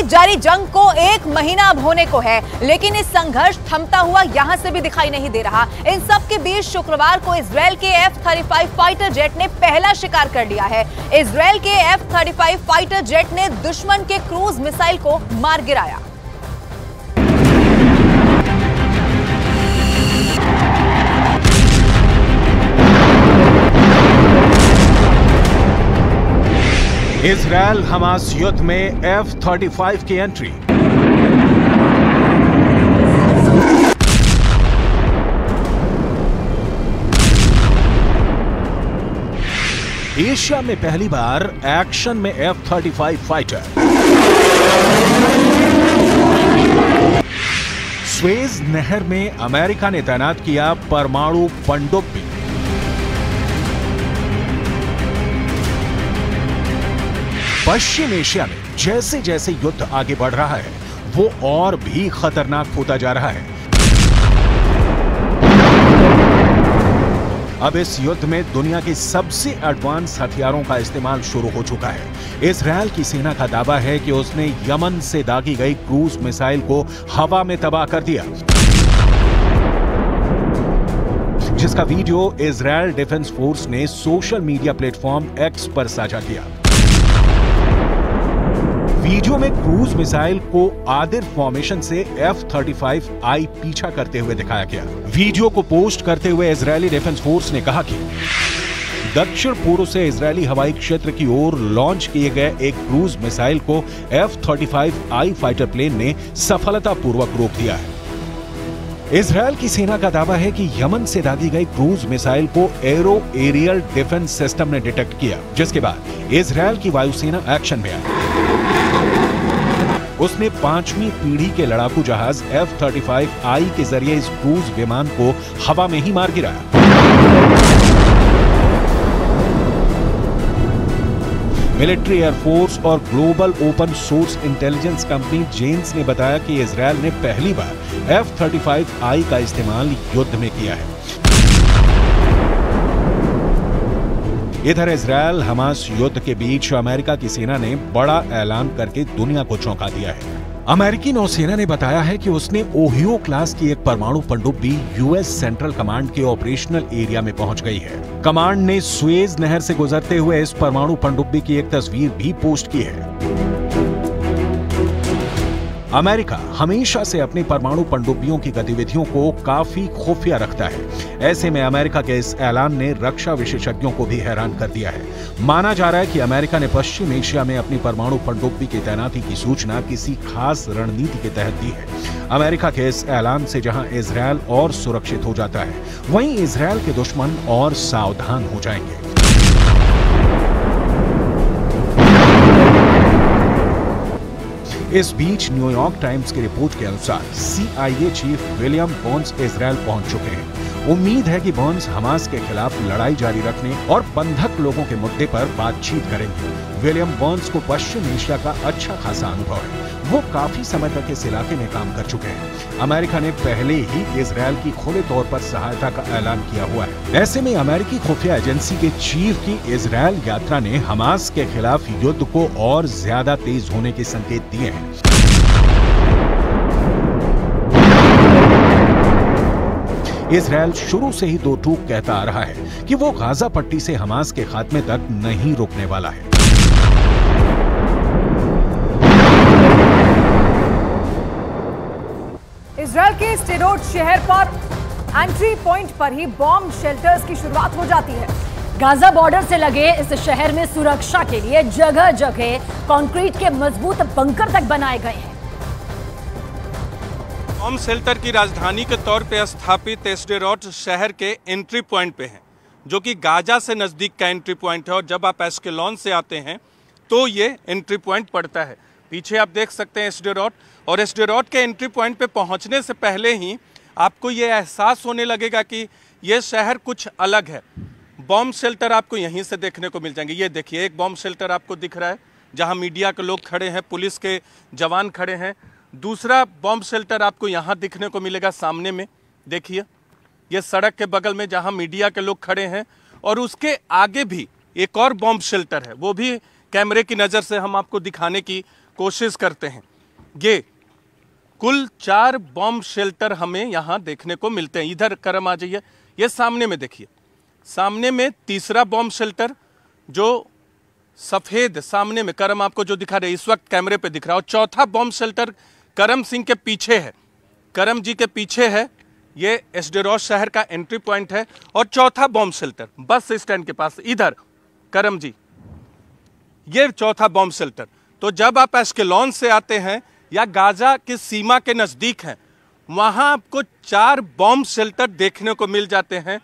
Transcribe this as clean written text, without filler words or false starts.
बीच जारी जंग को 1 महीना अब होने को है, लेकिन इस संघर्ष थमता हुआ यहां से भी दिखाई नहीं दे रहा। इन सब के बीच शुक्रवार को इजरायल के F-35 फाइटर जेट ने पहला शिकार कर लिया है। इजरायल के F-35 फाइटर जेट ने दुश्मन के क्रूज मिसाइल को मार गिराया। इजरायल हमास युद्ध में F-35 की एंट्री। एशिया में पहली बार एक्शन में F-35 फाइटर। स्वेज नहर में अमेरिका ने तैनात किया परमाणु पनडुब्बी। पश्चिम एशिया में जैसे जैसे युद्ध आगे बढ़ रहा है, वो और भी खतरनाक होता जा रहा है। अब इस युद्ध में दुनिया के सबसे एडवांस हथियारों का इस्तेमाल शुरू हो चुका है। इजरायल की सेना का दावा है कि उसने यमन से दागी गई क्रूज मिसाइल को हवा में तबाह कर दिया, जिसका वीडियो इजरायल डिफेंस फोर्स ने सोशल मीडिया प्लेटफॉर्म एक्स पर साझा किया। वीडियो में क्रूज मिसाइल को आदिर फॉर्मेशन से F-35I पीछा करते हुए दिखाया गया। वीडियो को पोस्ट करते हुए इजरायली डिफेंस फोर्स ने कहा कि दक्षिण पूर्व से इजरायली हवाई क्षेत्र की ओर लॉन्च किए गए एक क्रूज मिसाइल को F-35I फाइटर प्लेन ने सफलतापूर्वक रोक दिया है। इजरायल की सेना का दावा है कि यमन से दागी गई क्रूज मिसाइल को एरो एरियल डिफेंस सिस्टम ने डिटेक्ट किया, जिसके बाद इजरायल की वायुसेना एक्शन में आई। उसने 5वीं पीढ़ी के लड़ाकू जहाज F-35I के जरिए इस क्रूज विमान को हवा में ही मार गिराया। मिलिट्री एयरफोर्स और global open source intelligence company Janes ने बताया कि इजरायल ने पहली बार F-35I का इस्तेमाल युद्ध में किया है। इधर इजरायल हमास युद्ध के बीच अमेरिका की सेना ने बड़ा ऐलान करके दुनिया को चौंका दिया है। अमेरिकी नौसेना ने बताया है कि उसने ओहियो क्लास की एक परमाणु पनडुब्बी यूएस सेंट्रल कमांड के ऑपरेशनल एरिया में पहुंच गई है। कमांड ने स्वेज नहर से गुजरते हुए इस परमाणु पनडुब्बी की एक तस्वीर भी पोस्ट की है। अमेरिका हमेशा से अपनी परमाणु पनडुब्बियों की गतिविधियों को काफी खुफिया रखता है। ऐसे में अमेरिका के इस ऐलान ने रक्षा विशेषज्ञों को भी हैरान कर दिया है। माना जा रहा है कि अमेरिका ने पश्चिम एशिया में अपनी परमाणु पनडुब्बी की तैनाती की सूचना किसी खास रणनीति के तहत दी है। अमेरिका के इस ऐलान से जहां इजरायल और सुरक्षित हो जाता है, वहीं इजरायल के दुश्मन और सावधान हो जाएंगे। इस बीच न्यूयॉर्क टाइम्स की रिपोर्ट के अनुसार CIA chief William Burns Israel पहुंच चुके हैं। उम्मीद है कि बर्न्स हमास के खिलाफ लड़ाई जारी रखने और बंधक लोगों के मुद्दे पर बातचीत करेंगे। विलियम बर्न्स को पश्चिम एशिया का अच्छा खासा अनुभव है। वो काफी समय तक इस इलाके में काम कर चुके हैं। अमेरिका ने पहले ही इजरायल की खुले तौर पर सहायता का ऐलान किया हुआ है। ऐसे में अमेरिकी खुफिया एजेंसी के चीफ की इजरायल यात्रा ने हमास के खिलाफ युद्ध को और ज्यादा तेज होने के संकेत दिए हैं। इजरायल शुरू से ही दो टूक कहता आ रहा है कि वो गाजा पट्टी से हमास के खात्मे तक नहीं रुकने वाला है। इजरायल के स्टेरोड शहर पर एंट्री पॉइंट पर ही बॉम्ब शेल्टर्स की शुरुआत हो जाती है। गाजा बॉर्डर से लगे इस शहर में सुरक्षा के लिए जगह जगह कंक्रीट के मजबूत बंकर तक बनाए गए हैं। बॉम्ब शेल्टर की राजधानी के तौर पे स्थापित स्टेरोड शहर के एंट्री पॉइंट पे है, जो कि गाजा से नजदीक का एंट्री पॉइंट है। और जब आप एस्केलॉन से आते हैं तो ये एंट्री पॉइंट पड़ता है। पीछे आप देख सकते हैं स्टेरोड, और स्टेरोड के एंट्री पॉइंट पे पहुंचने से पहले ही आपको ये एहसास होने लगेगा कि ये शहर कुछ अलग है। बॉम्ब शेल्टर आपको यहीं से देखने को मिल जाएंगे। ये देखिए, एक बॉम्ब शेल्टर आपको दिख रहा है जहां मीडिया के लोग खड़े हैं, पुलिस के जवान खड़े हैं। दूसरा बॉम्ब शेल्टर आपको यहाँ दिखने को मिलेगा सामने में, देखिए ये सड़क के बगल में जहाँ मीडिया के लोग खड़े हैं। और उसके आगे भी एक और बॉम्ब शेल्टर है, वो भी कैमरे की नज़र से हम आपको दिखाने की कोशिश करते हैं। ये कुल 4 बॉम्ब शेल्टर हमें यहां देखने को मिलते हैं। इधर करम आ जाइए, ये सामने में देखिए, सामने में तीसरा बॉम्ब शेल्टर जो सफेद सामने में करम आपको जो दिखा रहे इस वक्त कैमरे पे दिख रहा है, और चौथा बॉम्ब शेल्टर करम सिंह के पीछे है, करम जी के पीछे है। ये एसडेरोट शहर का एंट्री पॉइंट है। और चौथा बॉम्ब शेल्टर बस स्टैंड के पास इधर करम जी, ये चौथा बॉम्ब शेल्टर। तो जब आप एस्केलॉन से आते हैं या गाजा की सीमा के नजदीक हैं, वहां आपको 4 बॉम्ब शेल्टर देखने को मिल जाते हैं।